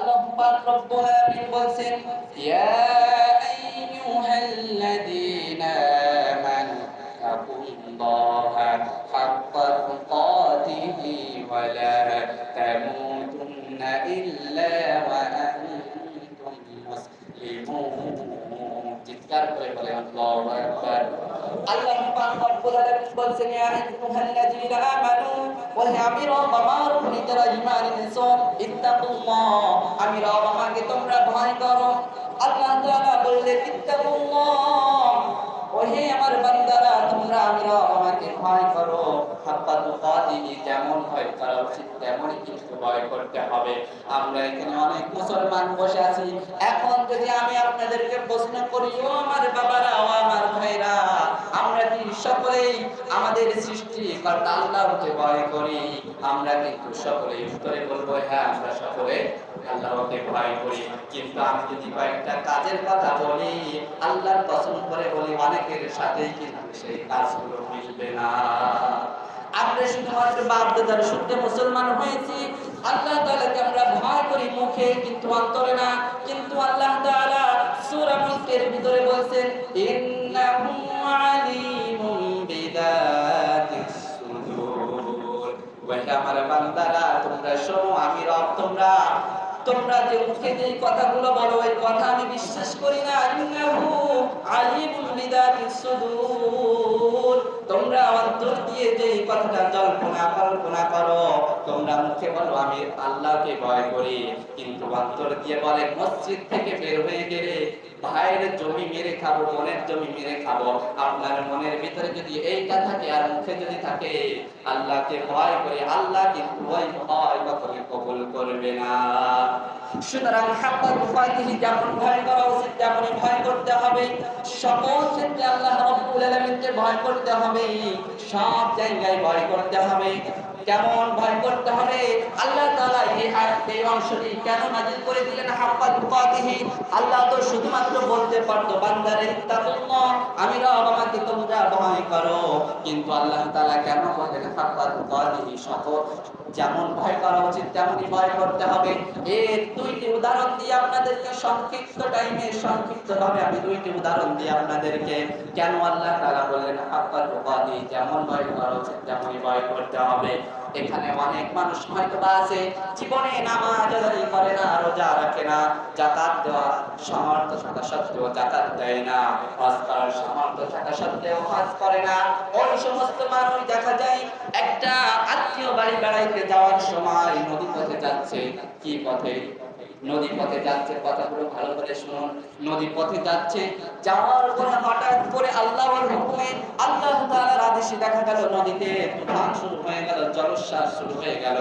আল্লাহ পাক রব্বুল আলামিন বলেন ইয়া আইয়ুহাল্লাযীনা আমানু তাকুল্লাহা হাক্কা তুকাতিহি ওয়া লা তামুতুন্না ইল্লা ওয়া আনতুম মুসলিমুন। চিৎকার করে বলেন আল্লাহু আকবার। আল্লাহ পাক রব্বুল আলামিন বলেন ইয়া আইয়ুহাল্লাযীনা আমানু ওয়া হে আমি রব আমার উপরে যারা ঈমান এনেছো ইত্তাকুল্লাহ আমি রব আমাকে তোমরা ভয় করো। আল্লাহ তাআলা বললেন ইত্তাকুল্লাহ ও হে আমার বান্দারা তোমরা আমি রব আমাকে ভয় করো। হাক্কা তুকাতিহি যেমন ভয় করা উচিত তেমনই কিন্তু ভয় করতে হবে। আমরা এখানে অনেক মুসলমান বসে আছি, এখন যদি আমি আপনাদেরকে প্রশ্ন করি ও আমার বাবারা ও আমার ভাইরা, আমরা কি সকলেই আমাদের সৃষ্টিকর্তা আল্লাহকে ভয় করি? আমরা কিন্তু সকলেই উত্তরে বলবো হ্যাঁ আমরা সকলে আল্লাহকে ভয় করি। কিন্তু আমি যদি কয়েকটা কাজের কথা বলি, আল্লাহর কসম করে বলি অনেকের সাথেই কিন্তু সেই কাজগুলো মিলবে না। আমরা শুধুমাত্র বাপ দাদার সূত্রে মুসলমান হয়েছি, আল্লাহ তাআলাকে আমরা ভয় করি মুখে কিন্তু অন্তরে না। কিন্তু আল্লাহ তাআলা সূরা মুলকের ভিতরে বলেন ইন্নাহু আলিমুম বিযাতিস সুদূর। ওহে আমার বান্দারা তোমরা শোনো আমি রব, তোমরা যে মুখে যে কথাগুলো বলো এই কথা আমি বিশ্বাস করি না। ইন্নাহু আলিমুম বিযাতিস সুদূর। তোমরা অন্তর দিয়ে যে কথাটা কল্পনা করো, তোমরা মুখে বলো আমি আল্লাহকে ভয় করি, কিন্তু অন্তর দিয়ে বলে মসজিদ থেকে বের হয়ে গেলে ভাইয়ের জমি মেরে খাবো, বোনের জমি মেরে খাবো। আপনার মনের ভিতরে যদি এইটা থাকে আর মুখে যদি থাকে আল্লাহকে ভয় করি, আল্লাহ কিন্তু ওই ভয় কখনো কবুল করবে না। সুতরাং হাক্কা তুকাতিহি যেমন ভয় করা উচিত তেমনই ভয় করতে হবে। সকল ক্ষেত্রে আল্লাহ রাব্বুল আলামিনকে ভয় করতে হবে, সব জায়গায় ভয় করতে হবে। কেমন ভয় করতে হবে? আল্লাহ তাআলা এই অংশটি কেন নাযিল করে দিলেন হাক্কা তুকাতিহি? আল্লাহ তো শুধুমাত্র বলতে পারতো বান্দারে ইত্তাকুল্লাহ আমি রব আমাকে তোমরা ভয় করো, কিন্তু আল্লাহ তাআলা কেন বললেন হাক্কা তুকাতিহি? সকল যেমন ভয় করা উচিত তেমনই ভয় করতে হবে। এর দুইটি উদাহরণ দিয়ে আপনাদেরকে সংক্ষিপ্তভাবে আমি দুইটি উদাহরণ দিয়ে আপনাদেরকে কেন আল্লাহ তাআলা বললেন হাক্কা তুকাতিহি যেমন ভয় করা উচিত তেমনই ভয় করতে হবে। এখানে অনেক মানুষ হয়তো আছে জীবনে নামাজ আদায় করে না, রোজা রাখে না, যাকাত দেওয়ার সামর্থ্য থাকা সত্ত্বেও যাকাত দেয় না, হজ করার সামর্থ্য থাকা সত্ত্বেও হজ করে না। ওই সমস্ত মানুষ দেখা যায় একটা আত্মীয় বাড়ি বেড়াইতে যাওয়ার সময় নদী পথে যাচ্ছে। কি পথে? নদী পথে যাচ্ছে। কথাগুলো ভালো করে শুনুন। নদী পথে যাচ্ছে, যাওয়ার পরে হঠাৎ করে আল্লাহর হুকুমে আল্লাহ তাআলার আদেশে দেখা গেল নদীতে তুফান শুরু হয়ে গেল, জলোচ্ছ্বাস শুরু হয়ে গেল।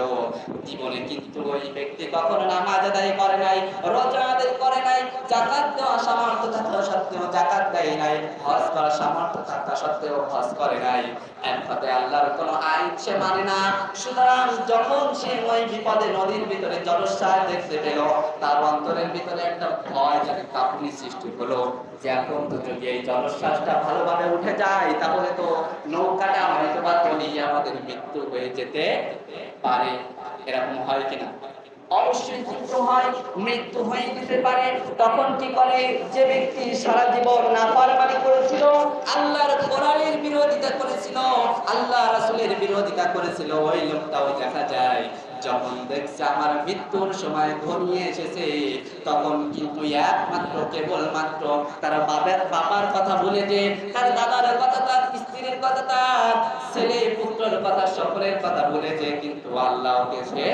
জীবনে কিন্তু ওই ব্যক্তি কখনো নামাজ আদায় করে নাই, রোজা আদায় করে নাই, যাকাত দেওয়া সামর্থ্য থাকা সত্ত্বেও যাকাত দেয় নাই, হজ করা সামর্থ্য থাকা সত্ত্বেও হজ করে নাই। এক কথায় আল্লাহর কোনো আইন সে মানে না। সুতরাং যখন সে ওই বিপদে নদীর ভিতরে জলোচ্ছ্বাস দেখতে পেল, তার অন্তরের ভিতরে একটা ভয় জানি কাঁপুনি সৃষ্টি হলো যে এখন তো যদি এই জলোচ্ছ্বাসটা ভালোভাবে উঠে যায় তাহলে তো নৌকাটা হয়তো বা তলিয়ে আমাদের মৃত্যু হয়ে যেতে পারে। এরকম হয় কিনা? অবশ্যই মৃত্যু হয়ে যেতে পারে। তখন কি করে? যে ব্যক্তি সারা জীবন নাফরমানি করেছিল, আল্লাহর কোরআনের বিরোধিতা করেছিল, আল্লাহ রাসূলের বিরোধিতা করেছিল, ওই লোকটাও দেখা যায় যখন দেখছে আমার মৃত্যুর সময় ঘনিয়ে এসেছে তখন কিন্তু একমাত্র কেবলমাত্র তার বাবার কথা ভুলে যে তার দাদার কথা, তার স্ত্রীর কথা, তার ছেলে পুত্রের কথা, সকলের কথা ভুলে যে কিন্তু আল্লাহকে সে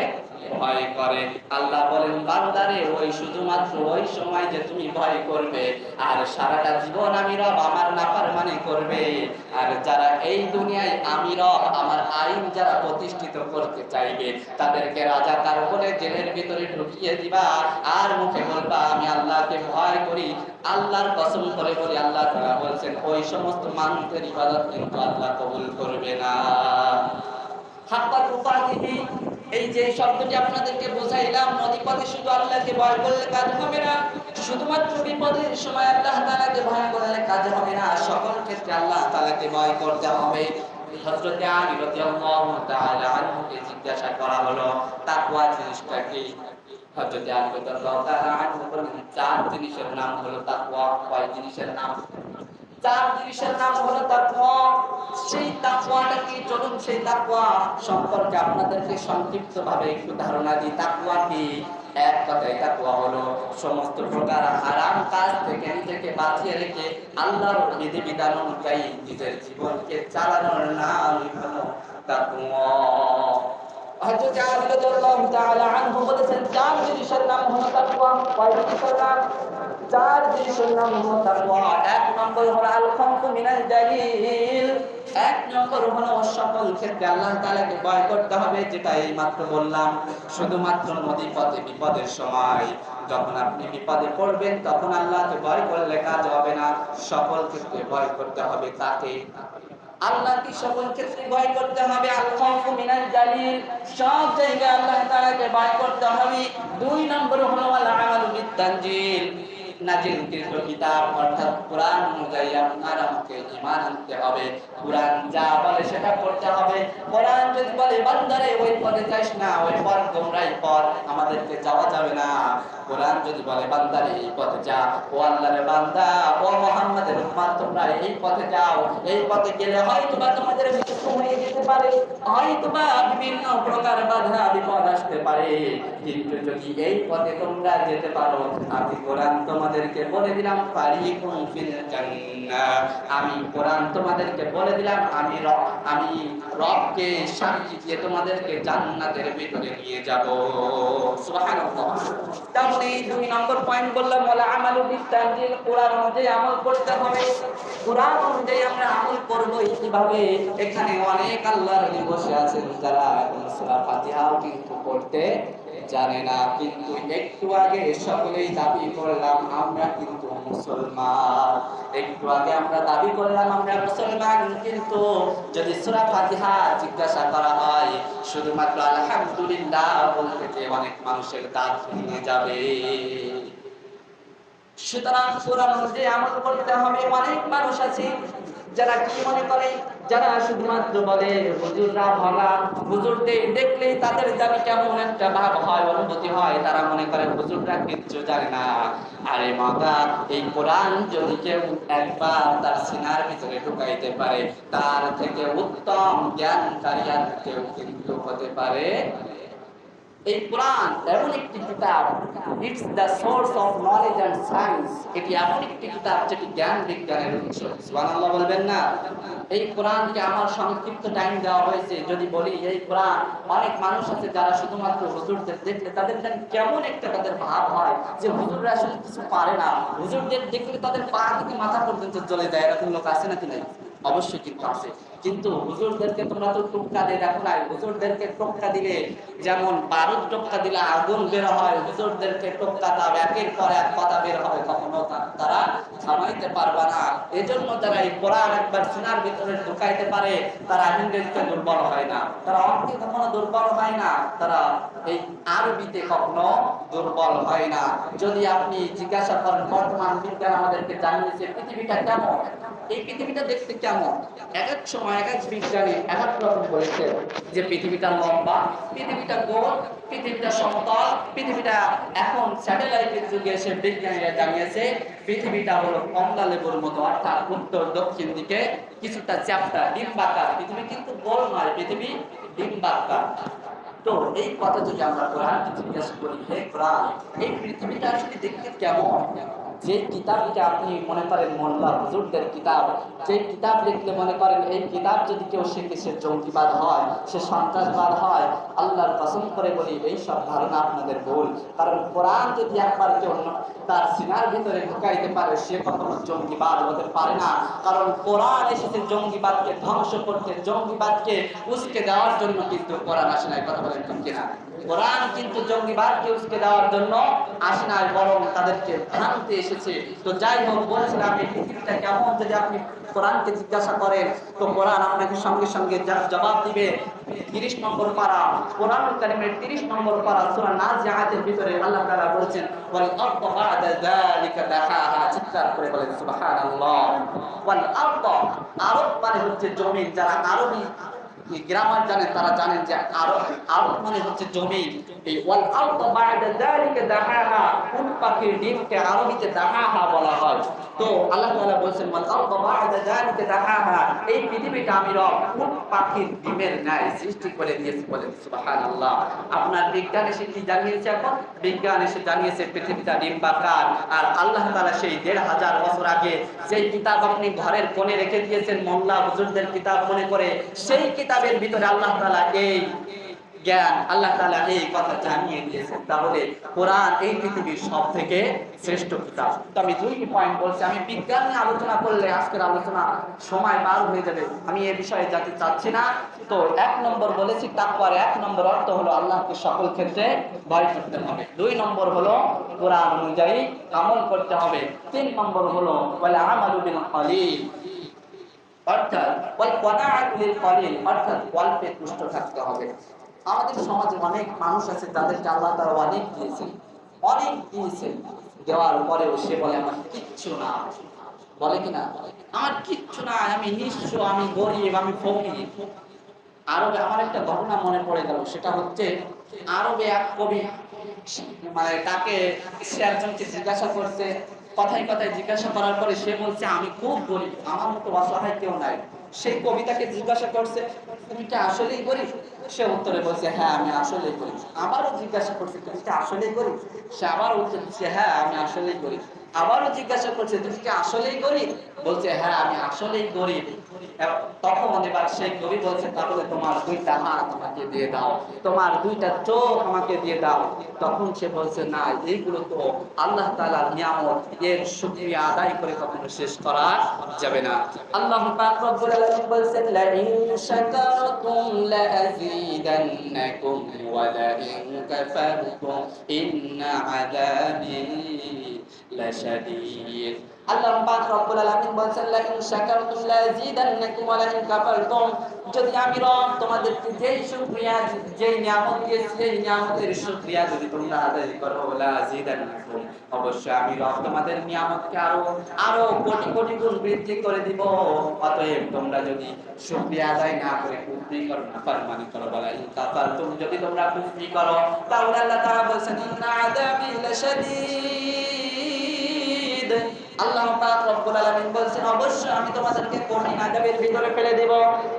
ভয় করে। আল্লাহ বলেন বান্দারে ওই শুধুমাত্র ওই সময় যে তুমি ভয় করবে আর সারাটা জীবন আমি রব আমার নাফরমানি করবে, আর যারা এই দুনিয়ায় আমি রব আমার আইন যারা প্রতিষ্ঠিত করতে চাইবে তাদেরকে রাজাকার বলে জেলের ভিতরে ঢুকিয়ে দিবা আর মুখে বলবা আমি আল্লাহকে ভয় করি। আল্লাহর কসম করে বলি আল্লাহ তাআলা বলেন ওই সমস্ত মানুষের ইবাদত কিন্তু আল্লাহ কবুল করবে না। হাক্কা তুকাতিহি এই যে শব্দটি আপনাদেরকে বোঝাইলাম, নদীপথে শুধু আল্লাহকে ভয় করলে কাজ হবে না, শুধুমাত্র বিপদের সময় আল্লাহ তাআলাকে ভয় করলে কাজ হবে না, সকল ক্ষেত্রে আল্লাহ তাআলাকে ভয় করতে হবে। হযরত আলী রাদিয়াল্লাহু তাআলা আনহুকে জিজ্ঞাসা করা হলো তাকওয়া জিনিসটা কি? হযরত আলী রাদিয়াল্লাহু তাআলা আনহু বলেন, চার জিনিসের নাম হলো তাকওয়া। কয় জিনিসের নাম? চার জিনিসের নাম হলো তাকওয়া। সেই তাকওয়াটা কি? চলুন সেই তাকওয়া সম্পর্কে আপনাদেরকে সংক্ষিপ্তভাবে একটু ধারণা দিই। তাকওয়া কি? এক কথায় তাকওয়া হলো সমস্ত প্রকার হারাম কাজ থেকে নিজেকে বাঁচিয়ে রেখে আল্লাহর বিধিবিধান অনুযায়ী নিজের জীবনকে চালানোর নামই হলো তাকওয়া। হযরত আলী রাদিয়াল্লাহু তাআলা আনহু বলেছেন, চার জিনিসের নাম হলো তাকওয়া। কয় জিনিসের নাম? চার জিনিসের নাম হলো তাকওয়া। এক নম্বর হলো আল খাউফু মিনাল জালিল। এক নম্বর হলো সকল ক্ষেত্রে আল্লাহ তাআলাকে ভয় করতে হবে, যেটা এই মাত্র বললাম। শুধুমাত্র নদী পথে বিপদের সময় যখন আপনি বিপদে পড়বেন তখন আল্লাহকে ভয় করলে কাজ হবে না। সকল ক্ষেত্রে ভয় করতে হবে তাকে। আল্লাহকে সকল ক্ষেত্রে ভয় করতে হবে। আল খাউফু মিনাল জালিল, সব জায়গায় আল্লাহ তাআলাকে ভয় করতে হবে। দুই নম্বর হলো আল আমালু বিত-তানজিল, নাজিলকৃত কিতাব অর্থাৎ কোরআন অনুযায়ী আপনার আমাকে ঈমান আনতে হবে। কোরআন যা বলে সেটা করতে হবে। কোরআন যদি বলে বান্দারে ওই পথে যাস না, ওই পথ গোমরাই পথ, আমাদেরকে যাওয়া যাবে না। কোরআন যদি বলে বান্দারে এই পথে যা, ও আল্লাহর বান্দা, ও মুহাম্মাদের উম্মত, তোমরা এই পথে যাও। এই পথে গেলে হয়তোবা তোমাদের মৃত্যু হয়ে যেতে পারে, হয়তোবা বিভিন্ন প্রকার বাধা বিপদ আসতে পারে, কিন্তু যদি এই পথে তোমরা যেতে পারো, আমি কোরআন তোমাদেরকে বলে দিলাম ফারিকুন ফিল জান্নাহ। আমি কোরআন তোমাদেরকে বলে দিলাম আমি রবকে সাক্ষী দিয়ে তোমাদেরকে জান্নাতের ভিতরে নিয়ে যাব। সুবহানাল্লাহ। তাহলে এই দুই নম্বর পয়েন্ট বললাম ওয়ালা আমালু বিত-তানজিল, কোরআন অনুযায়ী আমল করতে হবে। কোরআন অনুযায়ী আমরা আমল করব কিভাবে? এখানে অনেক আল্লাহর ওলি বসে আছেন যারা সূরা ফাতিহাও কিন্তু পড়তে জানে না, কিন্তু একটু আগে সকলেই দাবি করলাম আমরা কিন্তু মুসলমান। একটু আগে আমরা দাবি করলাম আমরা মুসলমান, কিন্তু যদি সূরা ফাতিহা জিজ্ঞাসা করা হয়, শুধুমাত্র আলহামদুলিল্লাহ বলতে যে অনেক মানুষের দাঁত ভেঙে যাবে। সুতরাং কোরআন অনুযায়ী আমল করতে হবে। অনেক মানুষ আছে যারা কি মনে করে, যারা শুধুমাত্র বলে হুজুররা ভালো, হুজুরদের দেখলেই তাদের জানি কেমন একটা ভাব হয়, অনুভূতি হয়, তারা মনে করে হুজুররা কিচ্ছু জানে না। আরে মাতা, এই কোরআন যদি কেউ একবার তার সিনার ভিতরে ঢুকাইতে পারে, তার থেকে উত্তম জ্ঞানকারী আর কেউ কিন্তু হতে পারে। এই কোরআন এমন একটি কিতাব, it's the source of knowledge and science. এটি এমন একটি কিতাব যেটি জ্ঞান বিজ্ঞানের উৎস। সুবহানাল্লাহ বলবেন না? এই কোরআনকে আমার সংক্ষিপ্ত টাইম দেওয়া হয়েছে। যদি বলি এই কোরআন, অনেক মানুষ আছে যারা শুধুমাত্র হুজুরদের দেখলে তাদের কেমন একটা তাদের ভাব হয় যে হুজুররা আসলে কিছু পারে না। হুজুরদের দেখলে তাদের পা থেকে মাথা পর্যন্ত জ্বলে যায়। এরকম লোক আছে নাকি নাই? অবশ্যই কিন্তু আছে। কিন্তু হুজুরদেরকে তোমরা তো টুকরা দিয়ে দেখো না। হুজুরদেরকে টুকরা দিলে যেমন বারুদ টুকরা দিলে আগুন বের হয়, হুজুরদেরকে টুকরা দাও একের পর এক কথা বের হবে, কখনো তারা থামাইতে পারবে না। এজন্য যারা এই কোরআন একবার সিনার ভিতরে ঢুকাইতে পারে, তারা ইংরেজিতে দুর্বল হয় না, তারা অঙ্কে কখনো দুর্বল হয় না, তারা এই আরবিতে কখনো দুর্বল হয় না। যদি আপনি জিজ্ঞাসা করেন বর্তমান বিজ্ঞান আমাদেরকে জানিয়েছে পৃথিবীটা কেমন, এই পৃথিবীটা দেখতে কেমন, এক এক সময় এক এক বিজ্ঞানী এক এক রকম বলেছে যে পৃথিবীটা লম্বা, পৃথিবীটা গোল, পৃথিবীটা সমতল, পৃথিবীটা এখন স্যাটেলাইটের যুগে এসে বিজ্ঞানীরা জানিয়েছে পৃথিবীটা হলো কমলা লেবুর মতো, অর্থাৎ উত্তর দক্ষিণ দিকে কিছুটা চ্যাপ্টা ডিম্বাকার। পৃথিবী কিন্তু গোল নয়, পৃথিবী ডিম্বাকার। তো এই কথা যদি আমরা কোরআনকে জিজ্ঞাসা করি, হে কোরআন, এই পৃথিবীটা আসলে দেখতে কেমন? যে কিতাবকে আপনি মনে করেন মোল্লা হুজুরদের কিতাব, যে কিতাব লিখলে মনে করেন এই কিতাব যদি কেউ শিখে সে জঙ্গিবাদ হয়, সে সন্ত্রাসবাদ হয়, আল্লাহর কসম করে বলি এই সব ধারণা আপনাদের ভুল। কারণ কোরআন যদি একবার কেউ তার সিনার ভিতরে ঢুকাইতে পারে, সে কখনো জঙ্গিবাদ হতে পারে না। কারণ কোরআন এসেছে জঙ্গিবাদকে ধ্বংস করতে, জঙ্গিবাদকে উস্কে দেওয়ার জন্য, কিন্তু কোরআন আসে নাই। কথা বলেন ঠিক কিনা? কোরআন কিন্তু জঙ্গিবাদকে উস্কে দেওয়ার জন্য আসে নাই, বরং তাদেরকে ভাঙতে এসেছে। তো যাই হোক, বলছিলাম এই পৃথিবীটা কেমন যদি আপনি কোরআনকে জিজ্ঞাসা করেন, তো কোরআন আপনাকে সঙ্গে সঙ্গে জবাব দিবে। 30 নম্বর পারা, কোরআনুল কারীমের 30 নম্বর পারা সূরা নাজিআতের ভিতরে আল্লাহ তাআলা বলেছেন ওয়াল আরদু বা'দা যালিকা দাহাহা। চিৎকার করে বলেন সুবহানাল্লাহ। ওয়াল আরদু, আরব মানে হচ্ছে জমিন। যারা আরবি গ্রামার জানেন তারা জানেন যে আরব আরব মানে হচ্ছে জমি। এই ওয়াল আরদ বা'দা যালিকা দাহাহা, উট পাখির ডিমকে আরবিতে দাহাহা বলা হয়। তো আল্লাহ তাআলা বলেন ওয়াল আরদ বা'দা যালিকা দাহাহা, এই পৃথিবীটা আমি রব উট পাখির ডিমের ন্যায় সৃষ্টি করে দিয়েছি। বলেন সুবহানাল্লাহ। আপনার বিজ্ঞান এসে কি জানিয়েছে? এখন বিজ্ঞান এসে জানিয়েছে পৃথিবীটা ডিম্বাকার। আর আল্লাহ তাআলা সেই ১৫০০ বছর আগে যেই কিতাব আপনি ঘরের কোণে রেখে দিয়েছেন মোল্লা হুজুরদের কিতাব মনে করে, সেই কিতাবের ভিতরে আল্লাহ তাআলা এই জ্ঞান, আল্লাহ তাআলা এই কথা জানিয়ে দিয়েছেন। তাহলে কোরআন এই পৃথিবীর সবথেকে শ্রেষ্ঠ কিতাব। তো আমি দুইটি পয়েন্ট বলছি। আমি বিজ্ঞান নিয়ে আলোচনা করলে আজকের আলোচনা সময় পার হয়ে যাবে, আমি এই বিষয়ে যেতে চাচ্ছি না। তো ১ নম্বর বলেছি তাকওয়ার ১ নম্বর অর্থ হলো আল্লাহকে সকল ক্ষেত্রে ভয় করতে হবে। ২ নম্বর হলো কোরআন অনুযায়ী আমল করতে হবে। ৩ নম্বর হলো ওয়াল আমালু বিল কলিল, অর্থাৎ ওয়াল কনাআতু লিল কলিল, অর্থাৎ অল্পে তুষ্ট থাকতে হবে। আমাদের সমাজে অনেক মানুষ আছে যাদেরকে আল্লাহ তাআলা অনেক দিয়েছেন, অনেক দিয়েছেন, দেওয়ার পরেও সে বলে আমার কিচ্ছু না। বলে কি না? আমার কিচ্ছু না, আমি নিঃস্ব, আমি গরিব, আমি ফকির। আরবে আমার একটা ঘটনা মনে পড়ে গেল। সেটা হচ্ছে আরবে এক কবি, মানে তাকে সে একজনকে জিজ্ঞাসা করছে, কথায় কথায় জিজ্ঞাসা করার পরে সে বলছে আমি খুব গরিব, আমার মতো অসহায় কেউ নাই। সেই কবিতাকে জিজ্ঞাসা করছে তুমি কি আসলেই গরিব? সে উত্তরে বলছে হ্যাঁ আমি আসলেই গরিব। আবারও জিজ্ঞাসা করছে তুমি কি আসলেই গরিব? সে আবার উত্তর দিচ্ছে হ্যাঁ আমি আসলেই গরিব। আবারও জিজ্ঞাসা করছে তুমি কি আসলেই গরিব? বলছে হ্যাঁ আমি আসলেই গরিব। তখন এবার সেই কবি বলছে তাহলে তোমার 2টা হাত আমাকে দিয়ে দাও, তোমার 2টা চোখ আমাকে দিয়ে দাও। তখন সে বলছে না, এইগুলো তো আল্লাহ তাআলার নিয়ামত, এর শুকরিয়া আদায় করে কখনো শেষ করা যাবে না। আল্লাহ পাক রব্বুল আলামিন বলেন লা ইন শাকারতুম লা আযীদান্নাকুম ওয়া লা ইন কাফারতুম ইন্না আযাবি লাশাদীদ। আল্লাহ পাক রব্বুল আলামিন বলেন লা ইন শাকারতুম লা আযীদান্নাকুম ওয়া লা ইন কাফারতুম, যদি আমি রব তোমাদেরকে যেই শুকরিয়া, যেই নিয়ামত দিয়েছি, সেই নিয়ামতের শুকরিয়া যদি তোমরা আদায় করো লা আযীদান্নাকুম, অবশ্যই আমি রব তোমাদের নিয়ামতকে আরো কোটি কোটি গুণ বৃদ্ধি করে দিব। অতএব তোমরা যদি শুকরিয়া আদায় না করে কুফরি করো, নাফরমানি করো, বলা ইন কাফারতুম, যদি তোমরা কুফরি করো, তাহলে আল্লাহ তাআলা বলেন ইন্না আযাবি লাশাদীদ। আল্লাহ পাক রব্বুল আলামিন বলেন অবশ্যই আমি তোমাদেরকে কঠিন আযাবের ভিতরে ফেলে দেব।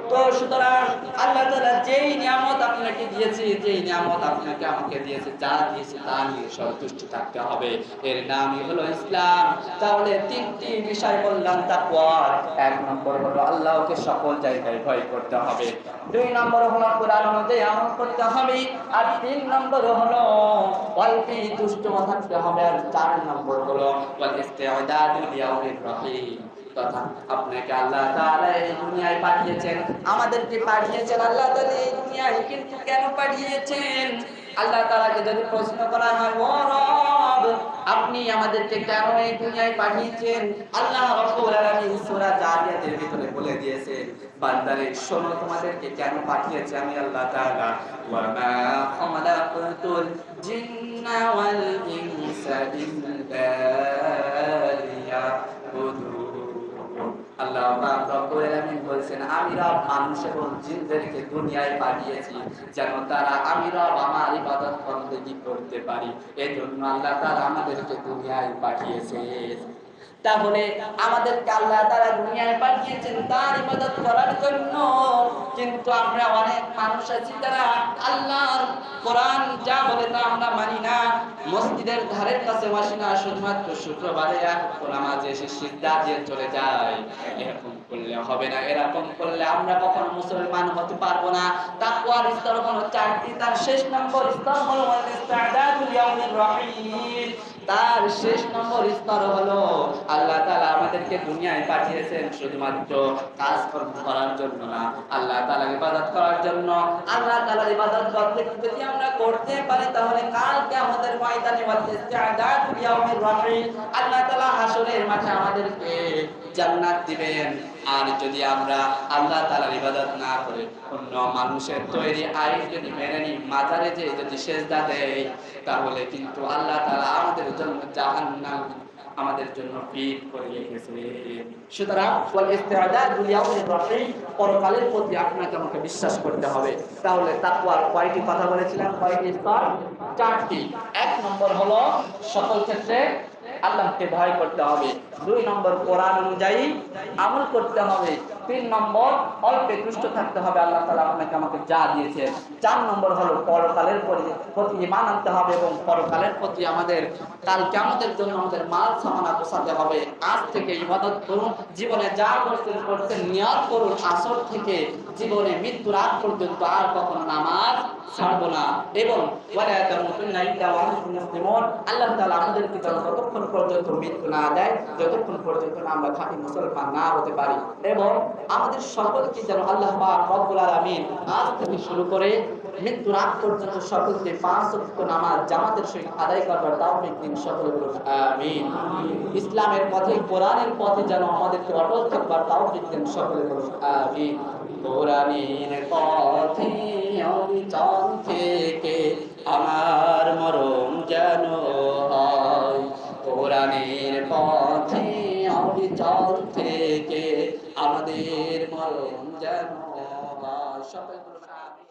তো সুতরাং আল্লাহ তাআলা যেই নিয়ামত আপনাকে দিয়েছে, যেই নিয়ামত আপনাকে আমাকে দিয়েছে, যা দিয়েছে তা নিয়ে সন্তুষ্ট থাকতে হবে। এর নামই হলো ইসলাম। তাহলে 3টি বিষয় বললাম তাকওয়া। 1 নম্বর হলো আল্লাহকে সকল জায়গায় ভয় করতে হবে। 2 নম্বর হলো কোরআন অনুযায়ী আমল করতে হবে। আর 3 নম্বর হলো অল্পে তুষ্ট থাকতে হবে। আর 4 নম্বর হলো ওয়াল ইস্তিআদাদু লিয়াউমির রহিম, তথা আপনাকে আল্লাহ তাআলা এই দুনিয়ায় পাঠিয়েছেন, আমাদেরকে পাঠিয়েছেন আল্লাহ তাআলা এই দুনিয়ায়। কিন্তু কেন পাঠিয়েছেন? আল্লাহ তাআলাকে যদি প্রশ্ন করা হয় ও রব আপনি আমাদেরকে কেন এই দুনিয়ায় পাঠিয়েছেন, আল্লাহ রাব্বুল আলামিন সূরা জারিয়াতের ভিতরে বলে দিয়েছেন বান্দারে শোনো তোমাদেরকে কেন পাঠিয়েছি আমি আল্লাহ তাআলা। ওয়া মা খালাকাতুল জিন্না ওয়াল ইনসা ইল্লা লিয়াবুদুন। আল্লাহ পাক রব্বুল আলামিন বলেন আমি রব মানুষ এবং জিনদেরকে দুনিয়ায় পাঠিয়েছি যেন তারা আমি রব আমার ইবাদত বন্দেগী করতে পারি। এজন্য আল্লাহ তাআলা আমাদেরকে দুনিয়ায় পাঠিয়েছেন। তাহলে আমাদেরকে আল্লাহ তাআলা দুনিয়ায় পাঠিয়েছেন তার ইবাদত করার জন্য। কিন্তু আমরা অনেক মানুষ আছি যারা আল্লাহর কোরআন যা বলে তা আমরা মানি না, মসজিদের ধারের কাছে বসি না, শুধুমাত্র শুক্রবারে এক নামাজে এসে সিজদা দিয়ে চলে যায়। এরকম করলে হবে না। এরকম করলে আমরা কখনো মুসলমান হতে পারবো না। তাকওয়ার স্তর হলো 4টি। তার শেষ নম্বর স্তর হলো ইস্তিআদাদুল ইয়াউমির রহিম। তার শেষ নম্বর স্তর হলো আল্লাহ তাআলা আমাদেরকে দুনিয়ায় পাঠিয়েছেন শুধুমাত্র কাজকর্ম করার জন্য না, আল্লাহ তাআলার ইবাদত করার জন্য। আল্লাহ তাআলার ইবাদত যদি আমরা করতে পারি তাহলে কাল কিয়ামতের ময়দানে ইস্তিআদাদুল ইয়াউমির রহিম আল্লাহ তাআলা হাসরের মাঠে আমাদেরকে জান্নাত দিবেন। আর যদি আমরা আল্লাহ তাআলার ইবাদত না করে অন্য মানুষের তৈরি আইন যদি মেনে নিই, মাজারে যে যদি সেজদা দেই, তাহলে কিন্তু আল্লাহ তাআলা আমাদের জন্য জাহান্নাম আমাদের জন্য ফিট করে রেখেছে। সুতরাং ওয়াল ইস্তিআদাদু লিয়াউমির রাহিম, পরকালের প্রতি আপনাকে আমাকে বিশ্বাস করতে হবে। তাহলে তাকওয়ার কয়টি কথা বলেছিলাম, কয়টি স্তর? চারটি। এক নম্বর হলো সকল ক্ষেত্রে আল্লাহকে ভয় করতে হবে। দুই নম্বর কোরআন অনুযায়ী আমল করতে হবে। তিন নম্বর অল্পে তুষ্ট থাকতে হবে আল্লাহ তাআলা আপনাকে আমাকে যা দিয়েছেন। চার নম্বর হলো পরকালের প্রতি ঈমান আনতে হবে এবং পরকালের প্রতি আমাদের কাল কিয়ামতের জন্য আমাদের মাল সামানা গোছাতে হবে। আজ থেকে ইবাদত করুন, জীবনে যা করছেন নিয়ত করুন আসর থেকে জীবনে মৃত্যুর আগ পর্যন্ত আর কখনো নামাজ ছাড়বো না। এবং ওয়ালা তামুতুন্না ইল্লা ওয়া আনতুম মুসলিমুন, আল্লাহ তাআলা আমাদেরকে যতক্ষণ পর্যন্ত মৃত্যু না দেয়, যতক্ষণ পর্যন্ত আমরা খাঁটি মুসলমান না হতে পারি, এবং আমাদের সকলকে যেন আল্লাহ পাক রব্বুল আলামিন আজ থেকে শুরু করে মৃত্যুর আগ পর্যন্ত সকলকে 5 ওয়াক্ত নামাজ জামাতের সহিত আদায় করবার তৌফিক দিন, সকলে বলুন আমিন। ইসলামের পথে কোরআনের পথে যেন আমাদেরকে অটল থাকবার তৌফিক দিন, সকলে বলুন আমিন। কোরআনের পথে অবিচল থেকে আমার মরণ যেন হয়, কোরআনের পথে অবিচল থেকে আমাদের মরণ যেন হয়, সকলে বলুন আমিন।